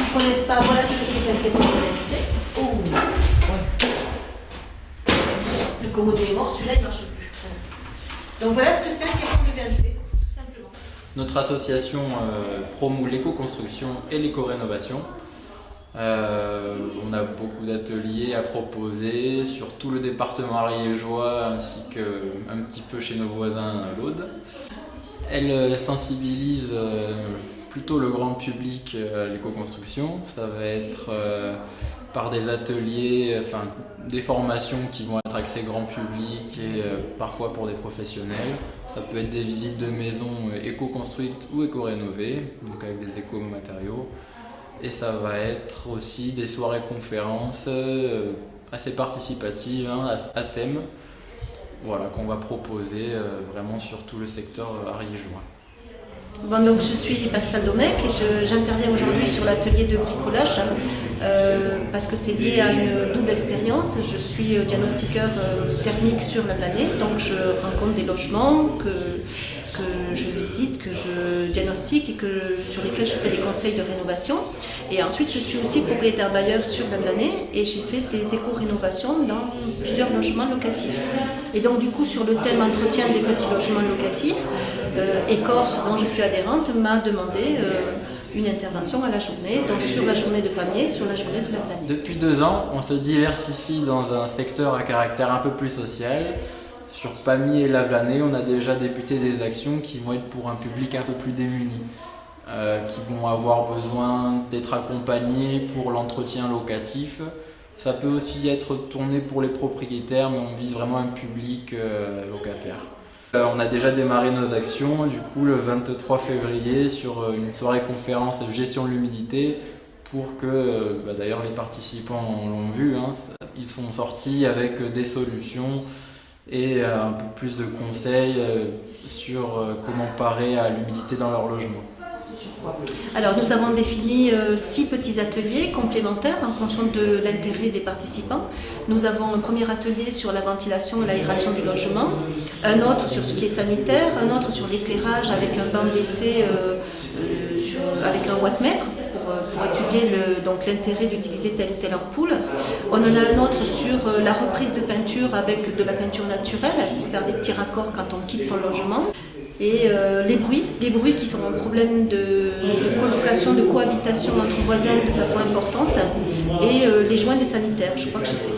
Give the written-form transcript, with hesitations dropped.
ne connaissent pas, voilà ce que c'est qu'un caisson réversé. Oh, ouais. Le commode est mort, celui-là il ne marche plus. Donc voilà ce que c'est un caisson réversé, tout simplement. Notre association promeut l'éco-construction et l'éco-rénovation. On a beaucoup d'ateliers à proposer sur tout le département ariégeois ainsi qu'un petit peu chez nos voisins à l'Aude. Elle sensibilise plutôt le grand public à l'éco-construction. Ça va être par des ateliers, des formations qui vont être axées grand public et parfois pour des professionnels. Ça peut être des visites de maisons éco-construites ou éco-rénovées, donc avec des éco-matériaux. Et ça va être aussi des soirées-conférences assez participatives, à thème, voilà, qu'on va proposer vraiment sur tout le secteur ariégeois. Bon, donc je suis Pascal Domecq et j'interviens aujourd'hui sur l'atelier de bricolage parce que c'est lié à une double expérience. Je suis diagnostiqueur thermique sur la Blanais, donc je rencontre des logements que je visite, que je diagnostique et sur lesquels je fais des conseils de rénovation. Et ensuite, je suis aussi propriétaire bailleur sur la Blanais et j'ai fait des éco-rénovations dans plusieurs logements locatifs. Et donc du coup, sur le thème entretien des petits logements locatifs, Écorce, dont je suis adhérente, m'a demandé une intervention à la journée, donc sur la journée de Pamiers, sur la journée de la Blanais. Depuis 2 ans, on se diversifie dans un secteur à caractère un peu plus social. Sur Pamiers et la Blanais, on a déjà débuté des actions qui vont être pour un public un peu plus démuni, qui vont avoir besoin d'être accompagnés pour l'entretien locatif. Ça peut aussi être tourné pour les propriétaires, mais on vise vraiment un public locataire. On a déjà démarré nos actions, du coup le 23 février sur une soirée conférence de gestion de l'humidité pour que, d'ailleurs les participants l'ont vu, ils sont sortis avec des solutions et un peu plus de conseils sur comment parer à l'humidité dans leur logement. Alors nous avons défini 6 petits ateliers complémentaires en fonction de l'intérêt des participants. Nous avons un premier atelier sur la ventilation et l'aération du logement, un autre sur ce qui est sanitaire, un autre sur l'éclairage avec un banc d'essai avec un wattmètre pour étudier l'intérêt d'utiliser telle ou telle ampoule. On en a un autre sur la reprise de peinture avec de la peinture naturelle pour faire des petits raccords quand on quitte son logement. Et les bruits qui sont un problème de colocation, de cohabitation entre voisins de façon importante, et les joints des sanitaires. Je crois que j'ai fait